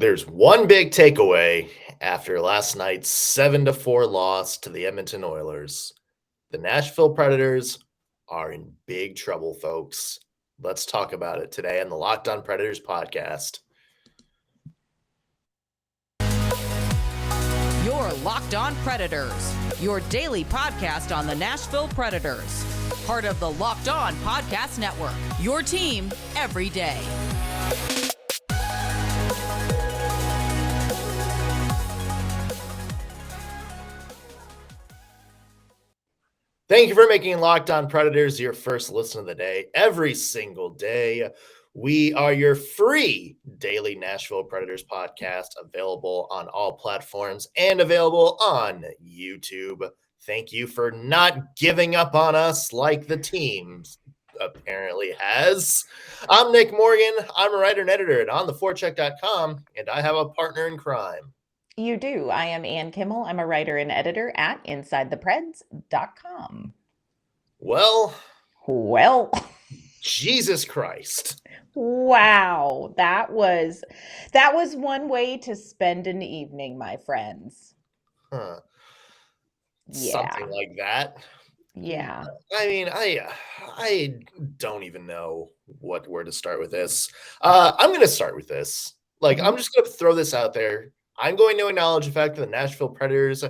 There's one big takeaway after last night's 7-4 loss to the Edmonton Oilers. The Nashville Predators are in big trouble, folks. Let's talk about it today on the Locked On Predators podcast. Your Locked On Predators, your daily podcast on the Nashville Predators. Part of the Locked On Podcast Network, your team every day. Thank you for making Locked On Predators your first listen of the day. Every single day, we are your free daily Nashville Predators podcast, available on all platforms and available on YouTube. Thank you for not giving up on us like the team apparently has. I'm Nick Morgan. I'm a writer and editor at ontheforecheck.com, and I have a partner in crime. You do. I am Ann Kimmel. I'm a writer and editor at InsideThePreds.com. Well, Jesus Christ. Wow. That was one way to spend an evening, my friends. Yeah. Something like that. Yeah. I mean, I don't even know where to start with this. I'm going to start with this. I'm just going to throw this out there. I'm going to acknowledge the fact that the Nashville Predators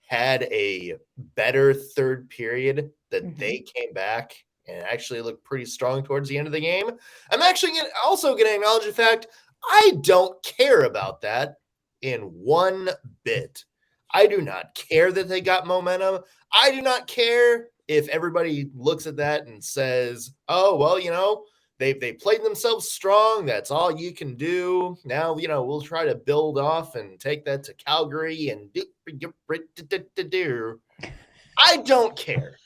had a better third period, that they came back and actually looked pretty strong towards the end of the game. I'm actually also going to acknowledge the fact I don't care about that in one bit. I do not care that they got momentum. I do not care if everybody looks at that and says, oh, well, they played themselves strong. That's all you can do. Now, we'll try to build off and take that to Calgary and do. I don't care.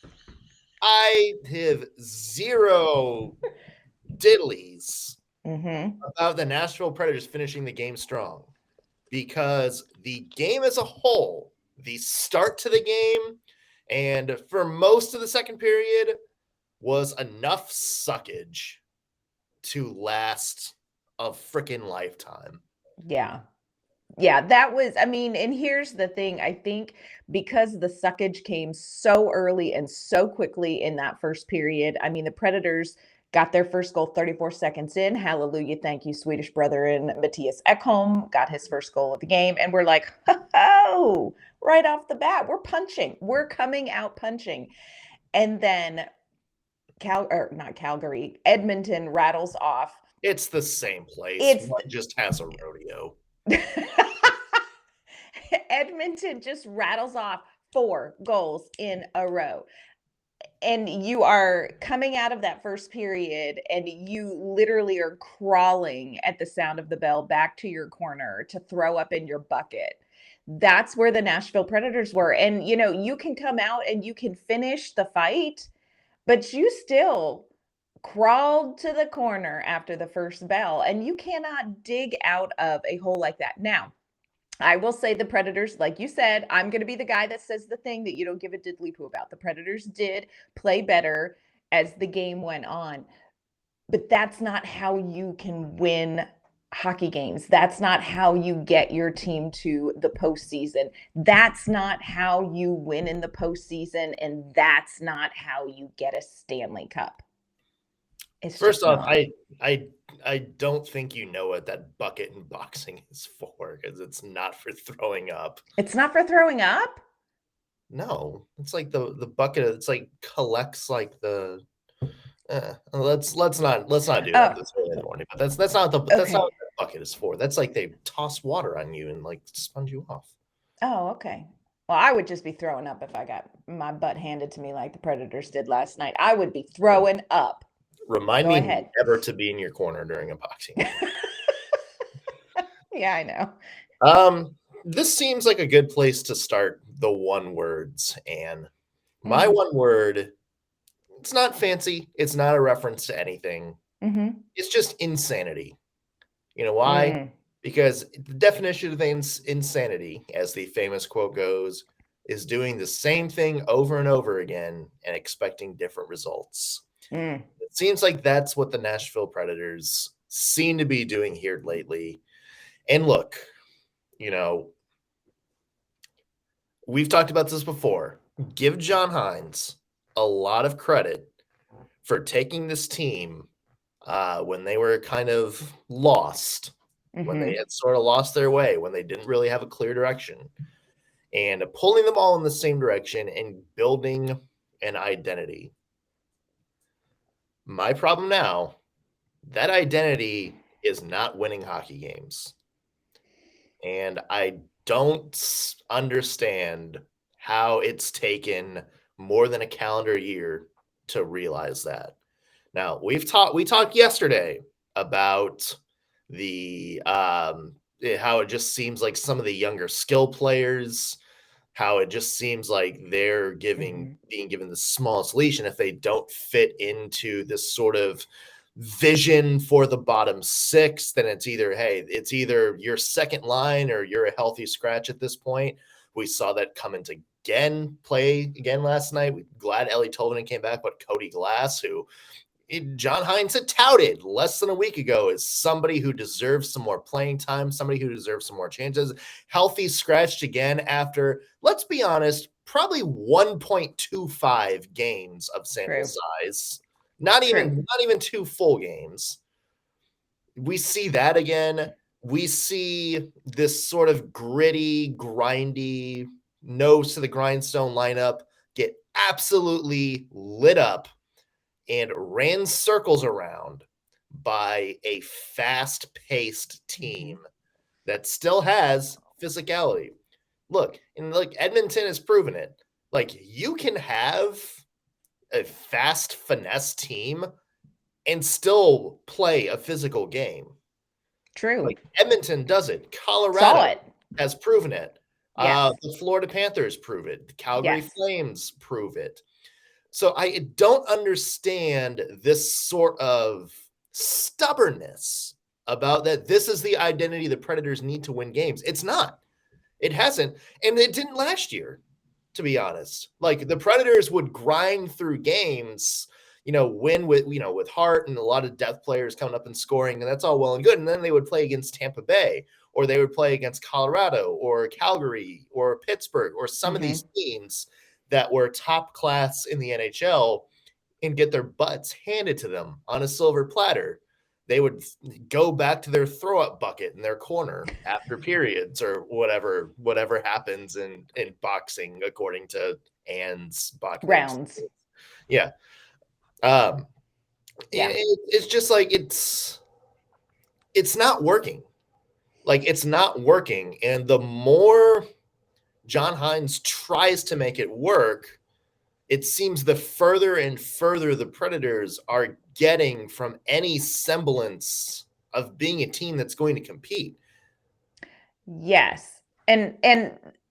I have zero diddlies about the Nashville Predators finishing the game strong, because the game as a whole, the start to the game, and for most of the second period, was enough suckage to last a freaking lifetime. Yeah, that was, and here's the thing. I think because the suckage came so early and so quickly in that first period, the Predators got their first goal 34 seconds in. Hallelujah. Thank you, Swedish brethren. Mattias Ekholm got his first goal of the game. And we're like, oh, right off the bat, we're punching. We're coming out punching. And then Edmonton rattles off. It's the same place. One just has a rodeo. Edmonton just rattles off 4 goals in a row. And you are coming out of that first period and you literally are crawling at the sound of the bell back to your corner to throw up in your bucket. That's where the Nashville Predators were. And, you can come out and you can finish the fight, but you still crawled to the corner after the first bell, and you cannot dig out of a hole like that. Now, I will say the Predators, like you said, I'm going to be the guy that says the thing that you don't give a diddly poo about. The Predators did play better as the game went on, but that's not how you can win hockey games. That's not how you get your team to the postseason. That's not how you win in the postseason, and that's not how you get a Stanley Cup. First off, I don't think you know what that bucket in boxing is for, because it's not for throwing up. It's not for throwing up? No, it's like the bucket. It's like collects like the. Let's not do that this early in the morning. But that's not what the bucket is for. That's like they toss water on you and like sponge you off. Oh, okay. Well, I would just be throwing up if I got my butt handed to me like the Predators did last night. I would be throwing up. Remind me never to be in your corner during a boxing game. Yeah, I know. This seems like a good place to start the one words, Anne. My one word, it's not fancy. It's not a reference to anything. It's just insanity. You know why? Because the definition of insanity, as the famous quote goes, is doing the same thing over and over again and expecting different results. It seems like that's what the Nashville Predators seem to be doing here lately. And look, we've talked about this before. Give John Hines a lot of credit for taking this team when they were kind of lost, when they had sort of lost their way, when they didn't really have a clear direction, and pulling them all in the same direction and building an identity. My problem now, that identity is not winning hockey games. And I don't understand how it's taken more than a calendar year to realize that. Now, we talked yesterday about the how it just seems like some of the younger skill players, how it just seems like they're being given the smallest leash, and if they don't fit into this sort of vision for the bottom six, then it's either your second line or you're a healthy scratch at this point. We saw that come into play again last night. We're glad Ellie Tolvanen came back, but Cody Glass, who John Hines had touted less than a week ago as somebody who deserves some more playing time, somebody who deserves some more chances. Healthy scratched again after, let's be honest, probably 1.25 games of sample size. Not even 2 full games. We see that again. We see this sort of gritty, grindy, nose to the grindstone lineup get absolutely lit up and ran circles around by a fast-paced team that still has physicality. Look, Edmonton has proven it. You can have a fast finesse team and still play a physical game. True. Edmonton does it. Colorado has proven it. Yes. The Florida Panthers prove it. The Calgary Flames prove it. So I don't understand this sort of stubbornness about that. This is the identity the Predators need to win games. It's not. It hasn't. And it didn't last year, to be honest. The Predators would grind through games, win with heart and a lot of depth players coming up and scoring, and that's all well and good. And then they would play against Tampa Bay, or they would play against Colorado or Calgary or Pittsburgh or some of these teams that were top class in the NHL and get their butts handed to them on a silver platter. They would go back to their throw-up bucket in their corner after periods or whatever happens in boxing, according to Anne's boxing rounds. Yeah. It's just it's not working. It's not working. And the more John Hines tries to make it work, it seems the further and further the Predators are getting from any semblance of being a team that's going to compete. Yes. And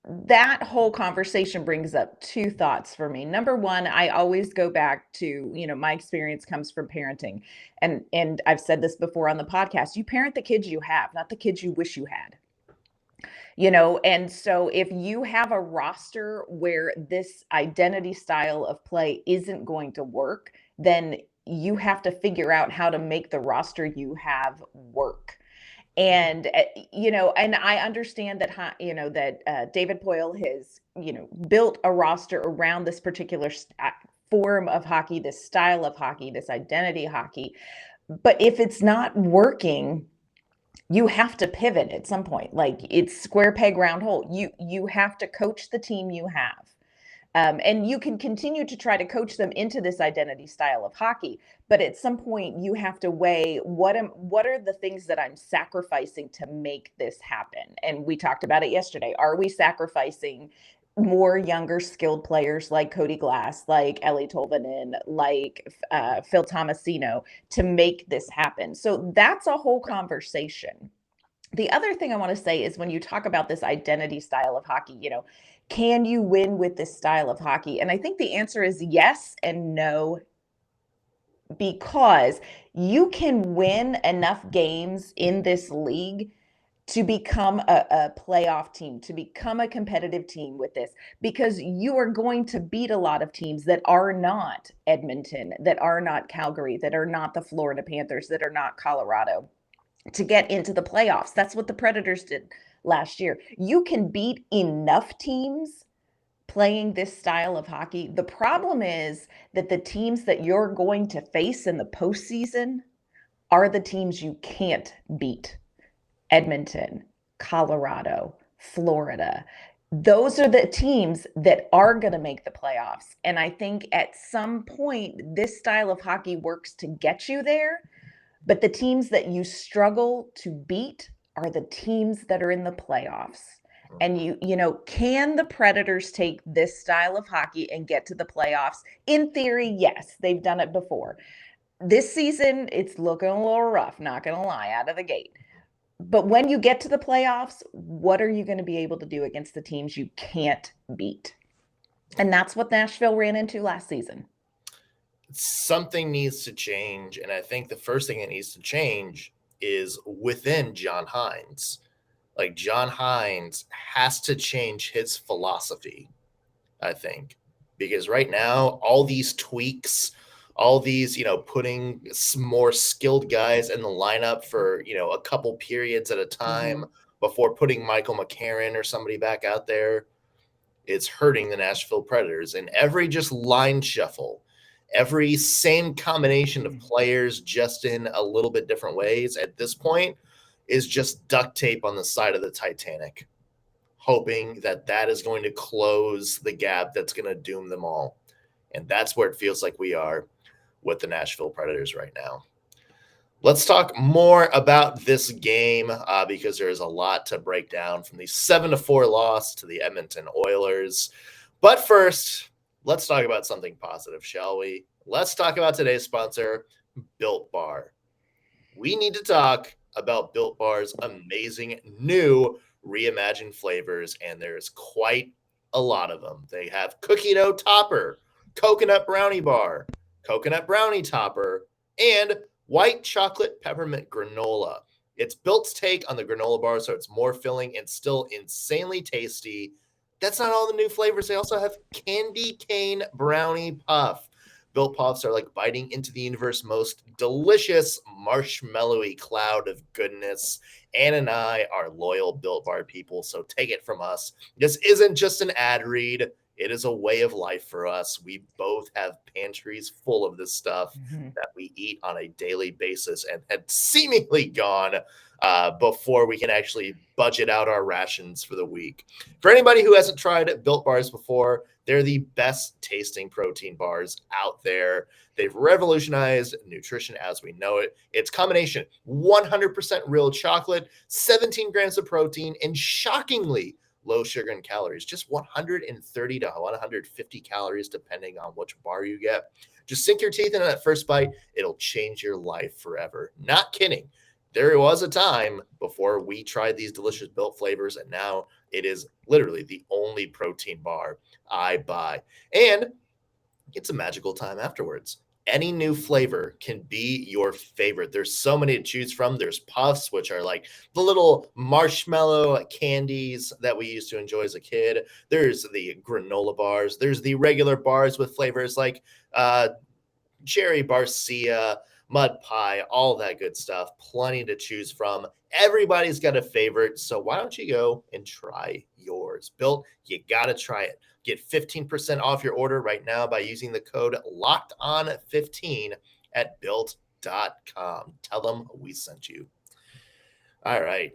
that whole conversation brings up two thoughts for me. Number one, I always go back to, my experience comes from parenting. And I've said this before on the podcast, you parent the kids you have, not the kids you wish you had. And so if you have a roster where this identity style of play isn't going to work, then you have to figure out how to make the roster you have work. And, and I understand that, that David Poile has, built a roster around this particular form of hockey, this style of hockey, this identity hockey. But if it's not working, you have to pivot at some point. It's square peg, round hole. You have to coach the team you have. And you can continue to try to coach them into this identity style of hockey. But at some point, you have to weigh what are the things that I'm sacrificing to make this happen? And we talked about it yesterday. Are we sacrificing more younger skilled players like Cody Glass, like Ellie Tolvanen, like Phil Tomasino to make this happen? So that's a whole conversation. The other thing I want to say is when you talk about this identity style of hockey, can you win with this style of hockey? And I think the answer is yes and no, because you can win enough games in this league to become a playoff team, to become a competitive team with this, because you are going to beat a lot of teams that are not Edmonton, that are not Calgary, that are not the Florida Panthers, that are not Colorado. to get into the playoffs. That's what the Predators did last year. You can beat enough teams playing this style of hockey. The problem is that the teams that you're going to face in the postseason are the teams you can't beat. Edmonton, Colorado, Florida. Those are the teams that are going to make the playoffs. And I think at some point, this style of hockey works to get you there. But the teams that you struggle to beat are the teams that are in the playoffs. And can the Predators take this style of hockey and get to the playoffs? In theory, yes, they've done it before. This season, it's looking a little rough, not going to lie, out of the gate. But when you get to the playoffs, what are you going to be able to do against the teams you can't beat? And that's what Nashville ran into last season. Something needs to change. And I think the first thing that needs to change is within John Hynes. Like, John Hynes has to change his philosophy, I think, because right now, all these tweaks, all these, putting more skilled guys in the lineup for, a couple periods at a time before putting Michael McCarron or somebody back out there, it's hurting the Nashville Predators. And every just line shuffle, every same combination of players just in a little bit different ways at this point is just duct tape on the side of the Titanic, hoping that that is going to close the gap that's going to doom them all. And that's where it feels like we are with the Nashville Predators right now. Let's talk more about this game because there is a lot to break down, from the 7-4 loss to the Edmonton Oilers. But first, let's talk about something positive, shall we? Let's talk about today's sponsor, Built Bar. We need to talk about Built Bar's amazing new reimagined flavors, and there's quite a lot of them. They have cookie dough topper, coconut brownie bar, coconut brownie topper, and white chocolate peppermint granola. It's Built's take on the granola bar, so it's more filling and still insanely tasty. That's not all the new flavors. They also have candy cane brownie puff. Built Puffs are like biting into the universe's most delicious marshmallowy cloud of goodness. Ann and I are loyal Built Bar people, so take it from us. This isn't just an ad read. It is a way of life for us. We both have pantries full of this stuff that we eat on a daily basis and had seemingly gone before we can actually budget out our rations for the week. For anybody who hasn't tried Built Bars before, they're the best tasting protein bars out there. They've revolutionized nutrition as we know it. It's combination 100% real chocolate, 17 grams of protein, and shockingly low sugar and calories, just 130 to 150 calories, depending on which bar you get. Just sink your teeth into that first bite. It'll change your life forever. Not kidding. There was a time before we tried these delicious Built flavors, and now it is literally the only protein bar I buy. And it's a magical time afterwards. Any new flavor can be your favorite. There's so many to choose from. There's puffs, which are like the little marshmallow candies that we used to enjoy as a kid. There's the granola bars. There's the regular bars with flavors like cherry barcia, mud pie, all that good stuff. Plenty to choose from. Everybody's got a favorite, so why don't you go and try yours? Built, you got to try it. Get 15% off your order right now by using the code LOCKEDON15 at built.com. Tell them we sent you. All right.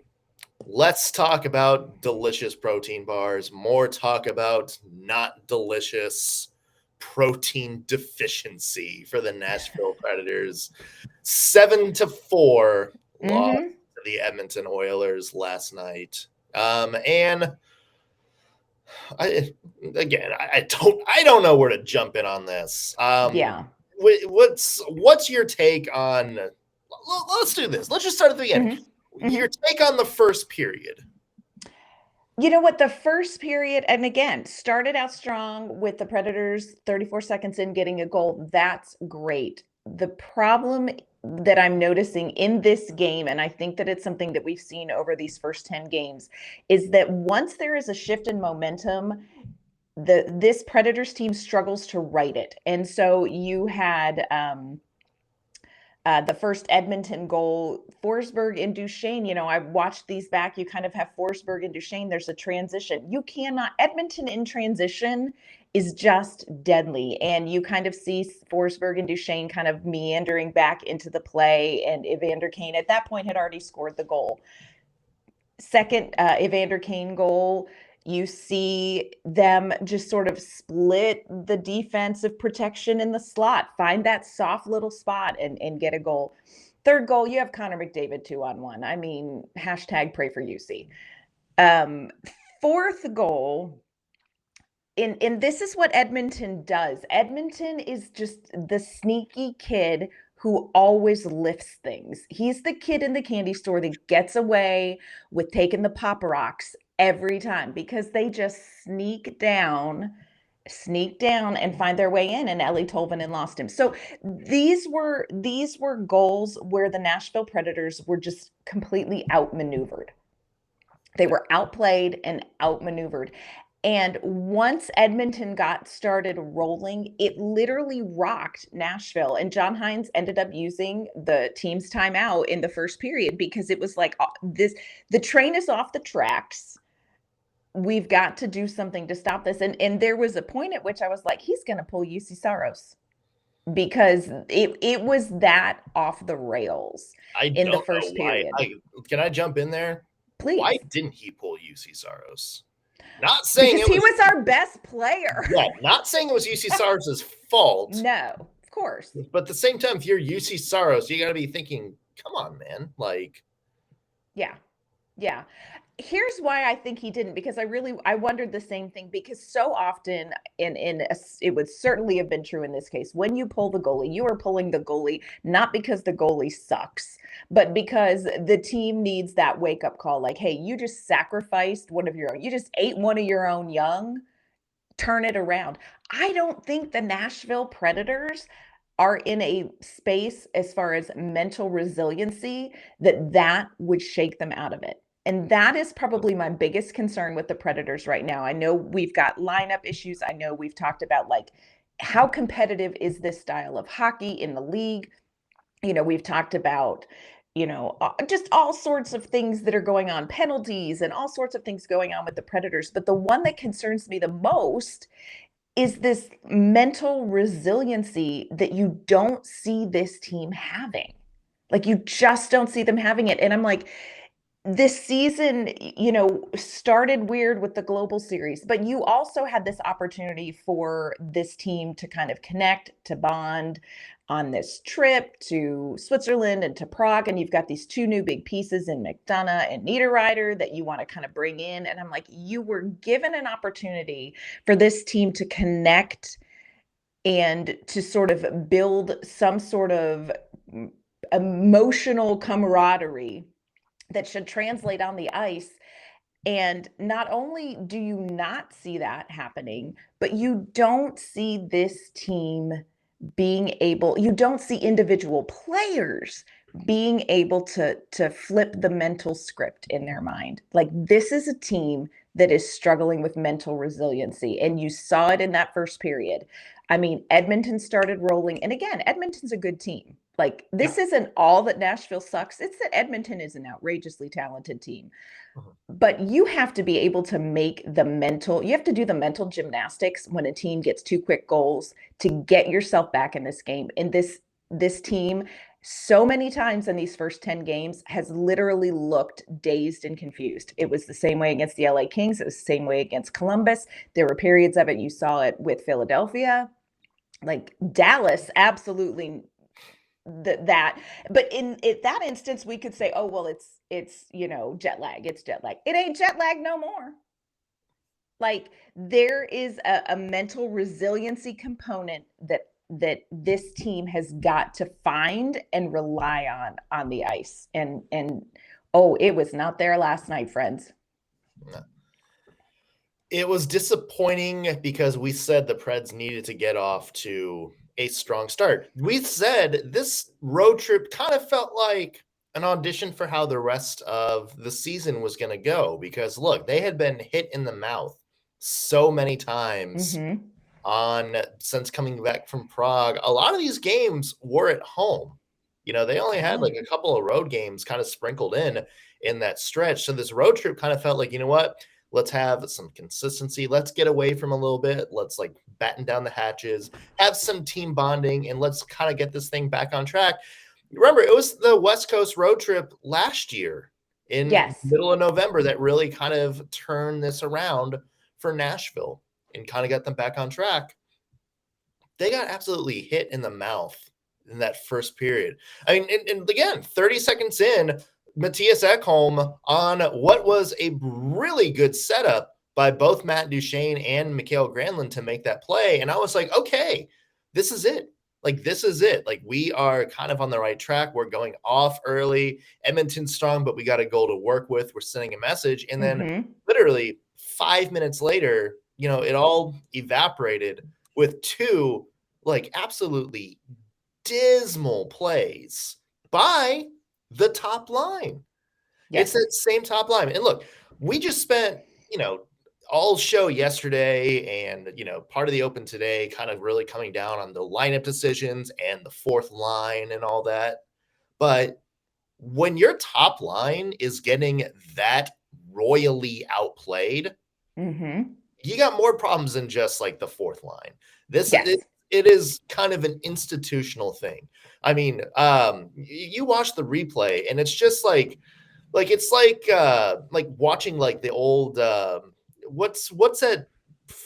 Let's talk about delicious protein bars. More talk about not delicious protein deficiency for the Nashville Predators. 7-4 loss to the Edmonton Oilers last night. And I don't know where to jump in on this. What's your take on? Let's do this. Let's just start at the beginning. Your take on the first period. You know what? The first period, and again, started out strong with the Predators 34 seconds in getting a goal. That's great. The problem that I'm noticing in this game, and I think that it's something that we've seen over these first 10 games, is that once there is a shift in momentum, this Predators team struggles to right it. And so you had The first Edmonton goal, Forsberg and Duchesne, I watched these back. You kind of have Forsberg and Duchesne. There's a transition. You cannot, Edmonton in transition is just deadly. And you kind of see Forsberg and Duchesne kind of meandering back into the play. And Evander Kane at that point had already scored the goal. Second Evander Kane goal, you see them just sort of split the defensive protection in the slot, find that soft little spot and get a goal. Third goal, you have Connor McDavid 2-on-1. I mean, hashtag pray for UC. Fourth goal, and this is what Edmonton does. Edmonton is just the sneaky kid who always lifts things. He's the kid in the candy store that gets away with taking the Papa Rocks every time because they just sneak down and find their way in, and Ellie Tolvanen lost him. So these were goals where the Nashville Predators were just completely outmaneuvered. They were outplayed and outmaneuvered. And once Edmonton got started rolling, it literally rocked Nashville. And John Hines ended up using the team's timeout in the first period because it was like the train is off the tracks. We've got to do something to stop this. And there was a point at which I was like, he's going to pull UC Saros because it was that off the rails in the first period. Can I jump in there? Please. Why didn't he pull UC Saros? Not saying because he was our best player. Yeah, not saying it was UC Saros' fault. No, of course. But at the same time, if you're UC Saros, you got to be thinking, come on, man. Like, yeah. Here's why I think he didn't, because I wondered the same thing, because so often, it would certainly have been true in this case, when you pull the goalie, you are pulling the goalie, not because the goalie sucks, but because the team needs that wake-up call, like, hey, you just sacrificed one of your own, you just ate one of your own young, turn it around. I don't think the Nashville Predators are in a space as far as mental resiliency that would shake them out of it. And that is probably my biggest concern with the Predators right now. I know we've got lineup issues. I know we've talked about like how competitive is this style of hockey in the league. We've talked about, just all sorts of things that are going on, penalties and all sorts of things going on with the Predators. But the one that concerns me the most is this mental resiliency that you don't see this team having. Like, you just don't see them having it. And I'm like, this season, started weird with the global series, but you also had this opportunity for this team to kind of connect, to bond on this trip to Switzerland and to Prague. And you've got these two new big pieces in McDonough and Niederreiter that you want to kind of bring in. And I'm like, you were given an opportunity for this team to connect and to sort of build some sort of emotional camaraderie that should translate on the ice. And not only do you not see that happening, but you don't see this team you don't see individual players being able to flip the mental script in their mind. Like, this is a team that is struggling with mental resiliency. And you saw it in that first period. I mean, Edmonton started rolling. And again, Edmonton's a good team. Like, this isn't all that Nashville sucks. It's that Edmonton is an outrageously talented team. But you have to be able to you have to do the mental gymnastics when a team gets 2 quick goals to get yourself back in this game. And this team, so many times in these first 10 games, has literally looked dazed and confused. It was the same way against the LA Kings. It was the same way against Columbus. There were periods of it. You saw it with Philadelphia. Like, Dallas, absolutely that. But in that instance, we could say, oh, well, it's jet lag. It's jet lag. It ain't jet lag no more. Like, there is a mental resiliency component that this team has got to find and rely on the ice. And it was not there last night, friends. No. It was disappointing because we said the Preds needed to get off to a strong start. We said this road trip kind of felt like an audition for how the rest of the season was going to go, because look, they had been hit in the mouth so many times since coming back from Prague. A lot of these games were at home. They only had like a couple of road games kind of sprinkled in that stretch. So this road trip kind of felt like, you know what? Let's have some consistency. Let's get away from a little bit. Let's like batten down the hatches, have some team bonding, and let's kind of get this thing back on track. Remember, it was the West Coast road trip last year in middle of November that really kind of turned this around for Nashville and kind of got them back on track. They got absolutely hit in the mouth in that first period. I mean, and again, 30 seconds in, Mattias Ekholm on what was a really good setup by both Matt Duchene and Mikael Granlund to make that play. And I was like, okay, this is it. Like, this is it. Like, we are kind of on the right track. We're going off early. Edmonton's strong, but we got a goal to work with. We're sending a message. And then literally 5 minutes later, it all evaporated with two, like, absolutely dismal plays by the top line. It's that same top line. And look, we just spent, all show yesterday and, part of the open today kind of really coming down on the lineup decisions and the fourth line and all that. But when your top line is getting that royally outplayed, you got more problems than just like the fourth line. It is kind of an institutional thing. I mean, you watch the replay and it's just like it's like watching like the old what's that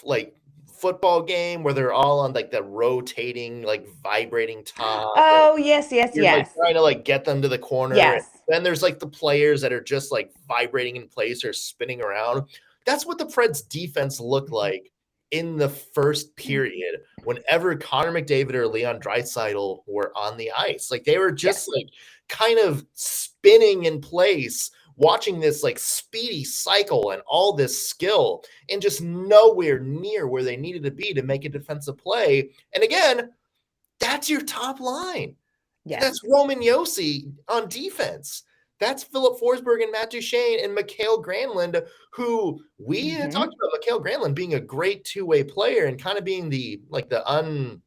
like football game where they're all on like that rotating like vibrating top. Oh, yes. Like trying to like get them to the corner. Yes. And then there's like the players that are just like vibrating in place or spinning around. That's what the Preds defense looked like in the first period whenever Connor McDavid or Leon Draisaitl were on the ice. Like they were just like kind of spinning in place, watching this like speedy cycle and all this skill and just nowhere near where they needed to be to make a defensive play. And again, that's your top line. That's Roman Josi on defense. That's Philip Forsberg and Matt Duchene and Mikael Granlund, who we had talked about Mikael Granlund being a great two-way player and kind of being the kind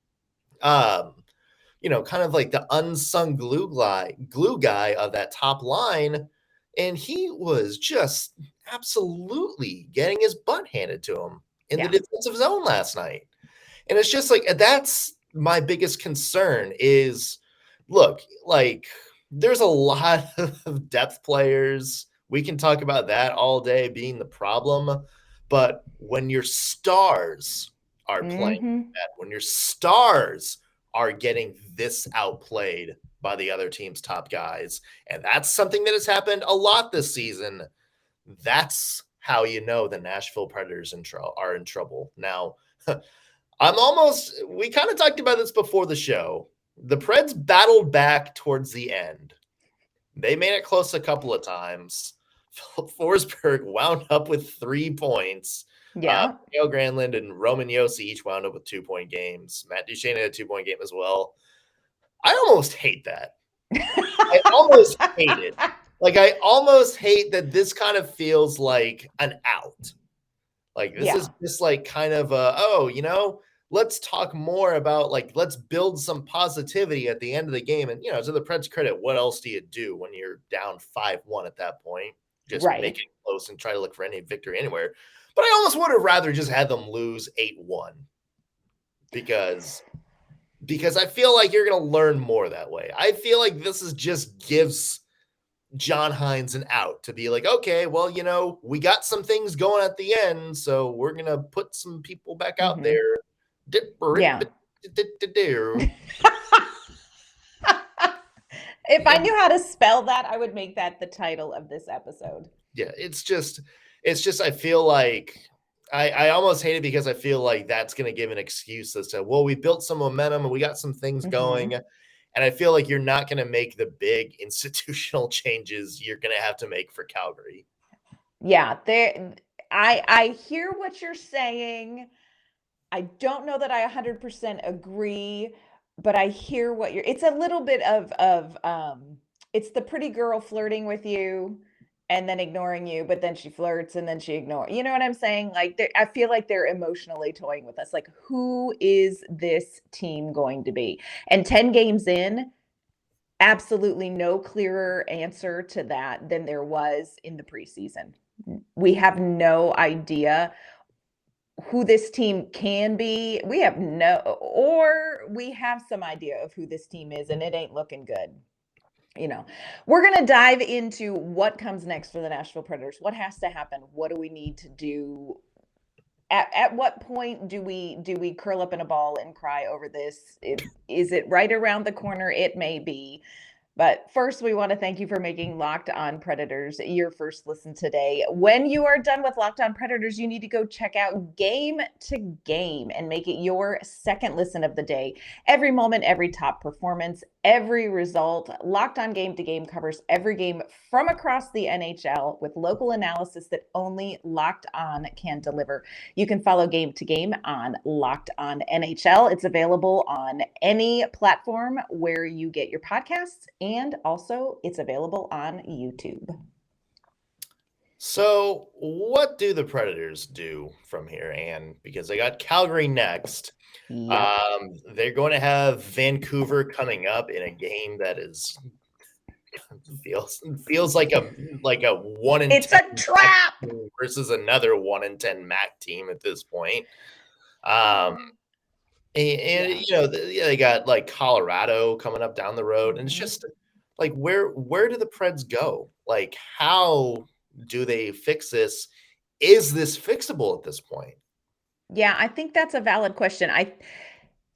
of like the unsung glue guy of that top line. And he was just absolutely getting his butt handed to him in the defensive zone last night. And it's just like, that's my biggest concern is, look, like, there's a lot of depth players. We can talk about that all day being the problem. But when your stars are playing that, when your stars are getting this outplayed by the other team's top guys, and that's something that has happened a lot this season, that's how you know the Nashville Predators are in trouble. Now, we kind of talked about this before the show. The Preds battled back towards the end. They made it close a couple of times. Philip Forsberg wound up with 3 points. Mikael Granlund and Roman Josi each wound up with 2-point games. Matt Duchene had a 2-point game as well. I almost hate that. I almost hate it. Like, I almost hate that this kind of feels like an out. Like, this is just like kind of let's talk more about, like, let's build some positivity at the end of the game. And, to the Preds' credit, what else do you do when you're down 5-1 at that point? Just make it close and try to look for any victory anywhere. But I almost would have rather just had them lose 8-1 because I feel like you're going to learn more that way. I feel like this just gives John Hines an out to be like, okay, well, we got some things going at the end, so we're going to put some people back out there. If I knew how to spell that, I would make that the title of this episode. Yeah, it's just I feel like I almost hate it because I feel like that's going to give an excuse as to, well, we built some momentum and we got some things going. And I feel like you're not going to make the big institutional changes you're going to have to make for Calgary. Yeah, I hear what you're saying. I don't know that I 100% agree, but I hear what it's a little bit of it's the pretty girl flirting with you and then ignoring you, but then she flirts and then she ignores. You know what I'm saying? Like, I feel like they're emotionally toying with us. Like, who is this team going to be? And 10 games in, absolutely no clearer answer to that than there was in the preseason. We have no idea who this team can be. We have we have some idea of who this team is, and it ain't looking good. We're going to dive into what comes next for the Nashville Predators. What has to happen? What do we need to do? At what point do we curl up in a ball and cry over this? Is it right around the corner? It may be. But first, we want to thank you for making Locked On Predators your first listen today. When you are done with Locked On Predators, you need to go check out Game to Game and make it your second listen of the day. Every moment, every top performance, every result. Locked On Game to Game covers every game from across the NHL with local analysis that only Locked On can deliver. You can follow Game to Game on Locked On NHL. It's available on any platform where you get your podcasts, and also it's available on YouTube. So what do the Predators do from here, Anne? Because they got Calgary next. Yep. They're going to have Vancouver coming up in a game that feels like a 1 in 10 It's a trap versus another 1 in 10 MAC team at this point. They got like Colorado coming up down the road, and it's just like where do the Preds go? Like, how do they fix this? Is this fixable at this point? Yeah, I think that's a valid question.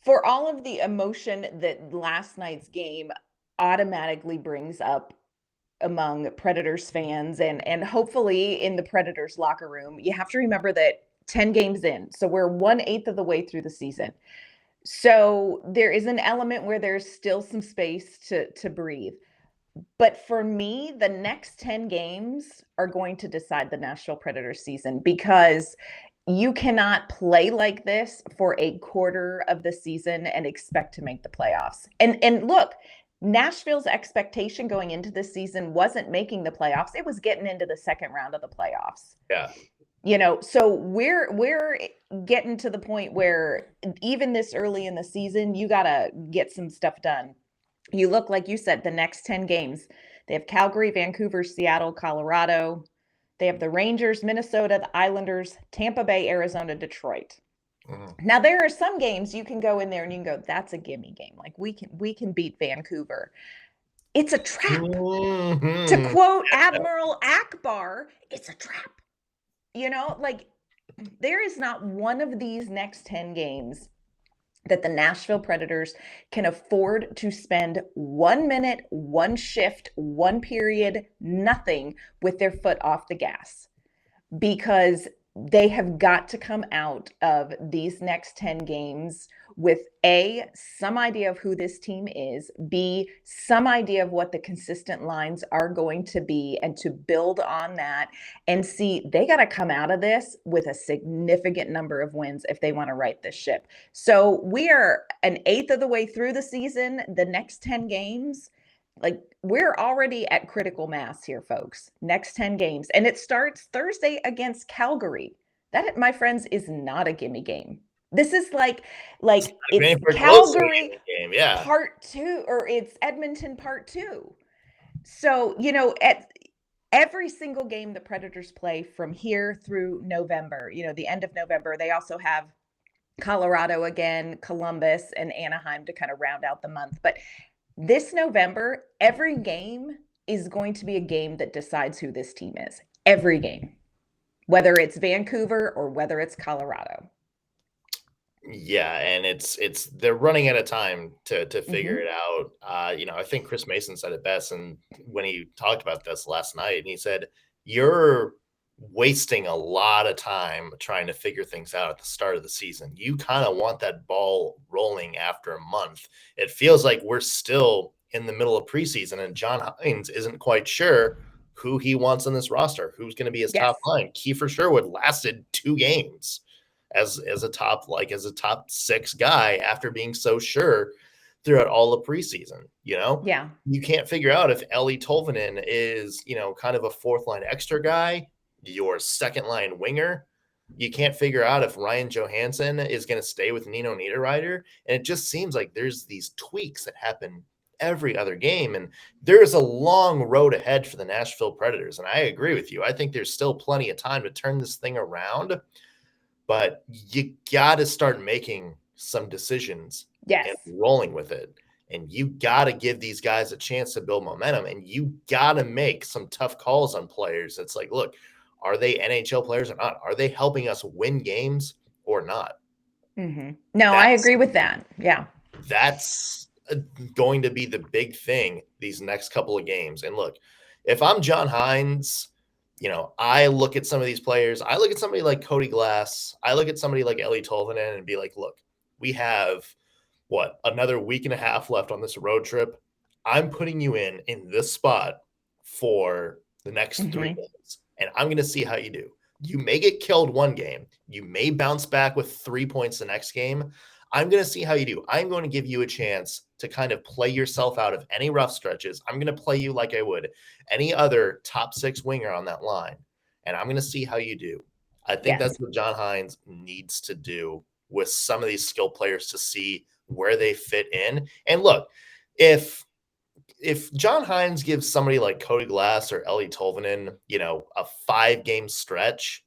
For all of the emotion that last night's game automatically brings up among Predators fans and hopefully in the Predators locker room, you have to remember that 10 games in, so we're 1/8 of the way through the season. So there is an element where there's still some space to breathe. But for me, the next 10 games are going to decide the Nashville Predators season, because you cannot play like this for a quarter of the season and expect to make the playoffs. And look, Nashville's expectation going into this season wasn't making the playoffs. It was getting into the second round of the playoffs. Yeah. So we're getting to the point where even this early in the season, you got to get some stuff done. You look, like you said, the next 10 games. They have Calgary, Vancouver, Seattle, Colorado. They have the Rangers, Minnesota, the Islanders, Tampa Bay, Arizona, Detroit. Mm-hmm. Now, there are some games you can go in there and you can go, that's a gimme game. Like we can beat Vancouver. It's a trap. Mm-hmm. To quote Admiral Akbar, it's a trap. There is not one of these next 10 games that the Nashville Predators can afford to spend 1 minute, one shift, one period, nothing with their foot off the gas, because they have got to come out of these next 10 games with A, some idea of who this team is, B, some idea of what the consistent lines are going to be, and to build on that, and C, they got to come out of this with a significant number of wins if they want to right this ship. So we are 1/8 of the way through the season. The next 10 games, we're already at critical mass here, folks. Next 10 games. And it starts Thursday against Calgary. That, my friends, is not a gimme game. This is it's Calgary game, yeah. Part 2, or it's Edmonton Part 2. So, at every single game the Predators play from here through November, the end of November, they also have Colorado again, Columbus, and Anaheim to kind of round out the month. But this November, every game is going to be a game that decides who this team is. Every game, whether it's Vancouver or whether it's Colorado. Yeah, and it's they're running out of time to figure it out. I think Chris Mason said it best, and when he talked about this last night, and he said, "You're wasting a lot of time trying to figure things out at the start of the season. You kind of want that ball rolling after a month." It feels like we're still in the middle of preseason, and John Hines isn't quite sure who he wants on this roster, who's going to be his top line. Kiefer Sherwood lasted 2 games as a top 6 guy after being so sure throughout all the preseason. Yeah, you can't figure out if Ellie Tolvanen is kind of a 4th line extra guy, your 2nd line winger. You can't figure out if Ryan Johansson is going to stay with Nino Niederreiter. And it just seems like there's these tweaks that happen every other game. And there's a long road ahead for the Nashville Predators. And I agree with you. I think there's still plenty of time to turn this thing around, but you got to start making some decisions and rolling with it. And you got to give these guys a chance to build momentum, and you got to make some tough calls on players. It's like, look, are they NHL players or not? Are they helping us win games or not? No, I agree with that. Yeah. That's going to be the big thing these next couple of games. And look, if I'm John Hines, I look at some of these players. I look at somebody like Cody Glass. I look at somebody like Ellie Tolvanen and be like, look, we have another week and a half left on this road trip. I'm putting you in this spot for the next 3 games, and I'm going to see how you do. You may get killed one game. You may bounce back with 3 points the next game. I'm going to see how you do. I'm going to give you a chance to kind of play yourself out of any rough stretches. I'm going to play you like I would any other top 6 winger on that line, and I'm going to see how you do. I think that's what John Hines needs to do with some of these skilled players to see where they fit in. And look, if John Hines gives somebody like Cody Glass or Ellie Tolvanen, a 5-game stretch,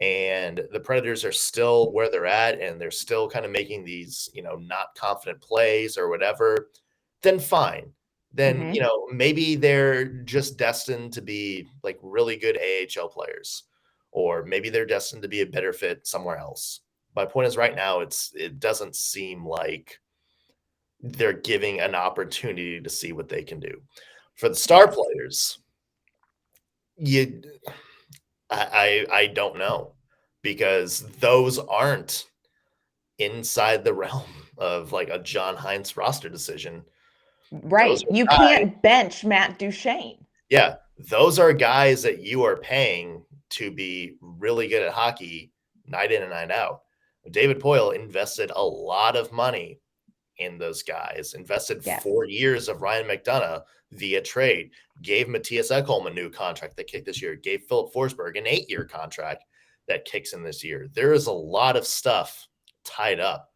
and the Predators are still where they're at, and they're still kind of making these, not confident plays or whatever, then fine. Then, maybe they're just destined to be like really good AHL players, or maybe they're destined to be a better fit somewhere else. My point is right now, it doesn't seem like they're giving an opportunity to see what they can do. For the star players, I don't know, because those aren't inside the realm of like a John Hines roster decision. Right. You can't bench Matt Duchene. Yeah. Those are guys that you are paying to be really good at hockey night in and night out. David Poile invested a lot of money in those guys, invested 4 years of Ryan McDonough via trade, gave Mattias Ekholm a new contract that kicked this year, gave Philip Forsberg an 8-year contract that kicks in this year. There is a lot of stuff tied up.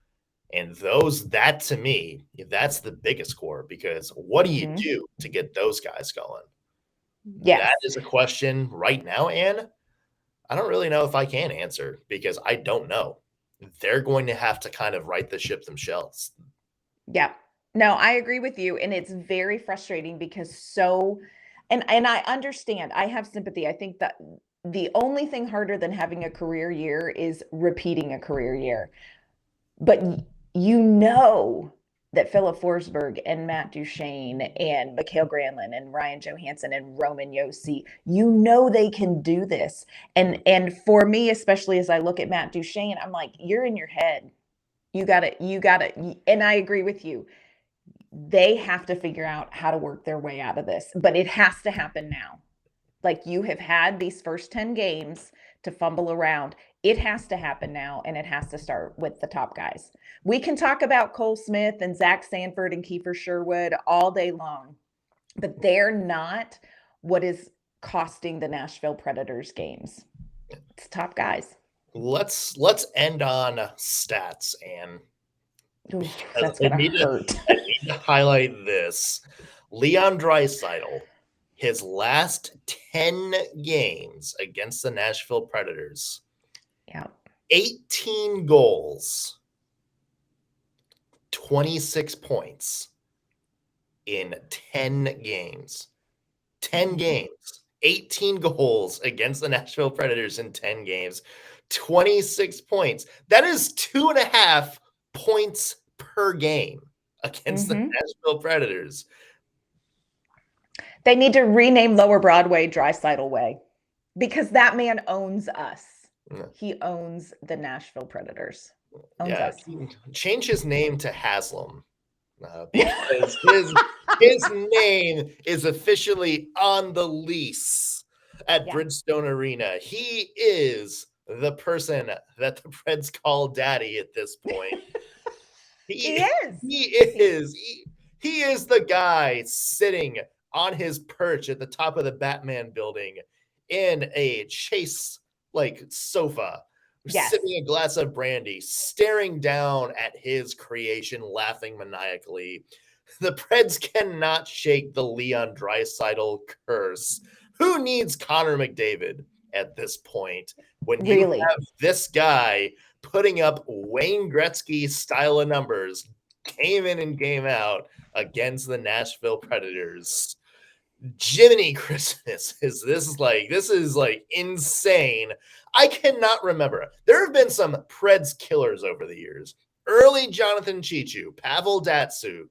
And that to me, that's the biggest core, because what do you do to get those guys going? That is a question right now, Ann. I don't really know if I can answer, because I don't know. They're going to have to kind of right the ship themselves. Yeah. No, I agree with you. And it's very frustrating because and I understand. I have sympathy. I think that the only thing harder than having a career year is repeating a career year. But that Philip Forsberg and Matt Duchene and Mikael Granlund and Ryan Johansson and Roman Josi, they can do this. And for me, especially as I look at Matt Duchene, I'm like, you're in your head. You got to, and I agree with you. They have to figure out how to work their way out of this, but it has to happen now. Like, you have had these first 10 games to fumble around. It has to happen now, and it has to start with the top guys. We can talk about Cole Smith and Zach Sanford and Kiefer Sherwood all day long, but they're not what is costing the Nashville Predators games. It's top guys. Let's end on stats, and that's gonna hurt. I need to highlight this. Leon Draisaitl, his last 10 games against the Nashville Predators, 18 goals, 26 points in 10 games. 10 games, 18 goals against the Nashville Predators in 10 games, 26 points. That is 2.5 points per game against the Nashville Predators. They need to rename Lower Broadway Draisaitl Way, because that man owns us. Yeah. He owns the Nashville Predators. Owns us. Change his name to Haslam, because his name is officially on the lease at Bridgestone Arena. He is the person that the Preds call daddy at this point. He is the guy sitting on his perch at the top of the Batman building in a Chase sofa, sipping a glass of brandy, staring down at his creation, laughing maniacally. The Preds cannot shake the Leon Draisaitl curse. Who needs Connor McDavid at this point when you Really? have this guy putting up Wayne Gretzky style of numbers game in and game out against the Nashville Predators? Jiminy Christmas, this is like insane. I cannot remember. There have been some Preds killers over the years. Early Jonathan Chichu, Pavel Datsuk,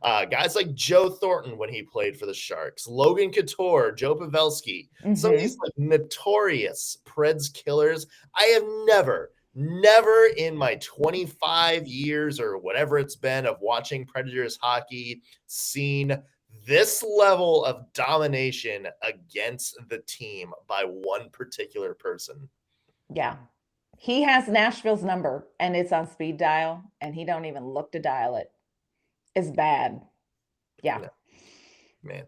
guys like Joe Thornton when he played for the Sharks, Logan Couture, Joe Pavelski, some of these like notorious Preds killers. I have never in my 25 years or whatever it's been of watching Predators hockey seen this level of domination against the team by one particular person. Yeah. He has Nashville's number and it's on speed dial and he don't even look to dial it. It's bad. Yeah. No, man.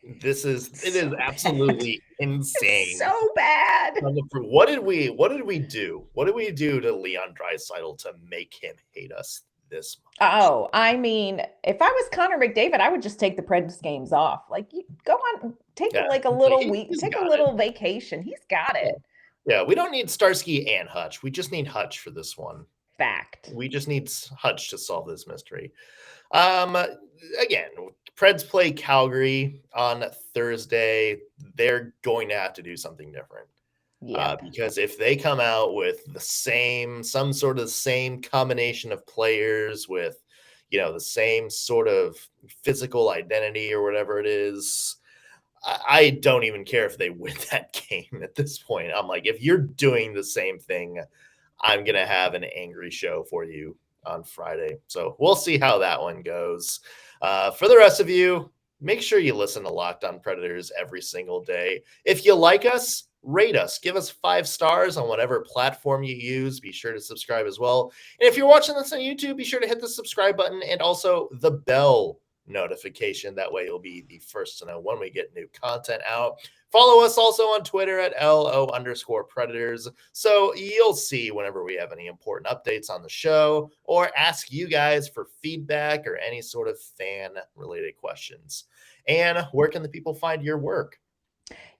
It is absolutely insane. It's so bad. What did we do? What did we do to Leon Draisaitl to make him hate us this much? Oh, I mean, if I was Connor McDavid, I would just take the Preds games off. Like, you go on, take like a little week, take a little vacation. He's got it. Yeah, we don't need Starsky and Hutch. We just need Hutch for this one. Fact. We just need Hutch to solve this mystery. Again, Preds play Calgary on Thursday. They're going to have to do something different. Yeah. Because if they come out with some sort of same combination of players with, the same sort of physical identity or whatever it is, I don't even care if they win that game at this point. I'm like, if you're doing the same thing, I'm going to have an angry show for you on Friday. So we'll see how that one goes. For the rest of you, make sure you listen to Locked On Predators every single day. If you like us, rate us. Give us 5 stars on whatever platform you use. Be sure to subscribe as well. And if you're watching this on YouTube, be sure to hit the subscribe button and also the bell notification. That way you'll be the first to know when we get new content out. Follow us also on Twitter at LO_Predators. So you'll see whenever we have any important updates on the show or ask you guys for feedback or any sort of fan related questions. And where can the people find your work?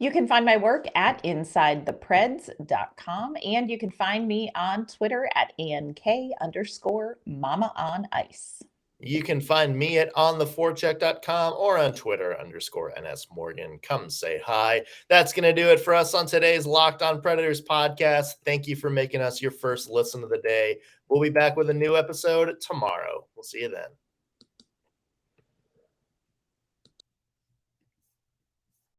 You can find my work at InsideThePreds.com, and you can find me on Twitter at ANK_Mama on Ice. You can find me at ontheforecheck.com or on Twitter _NSMorgan. Come say hi. That's going to do it for us on today's Locked On Predators podcast. Thank you for making us your first listen of the day. We'll be back with a new episode tomorrow. We'll see you then.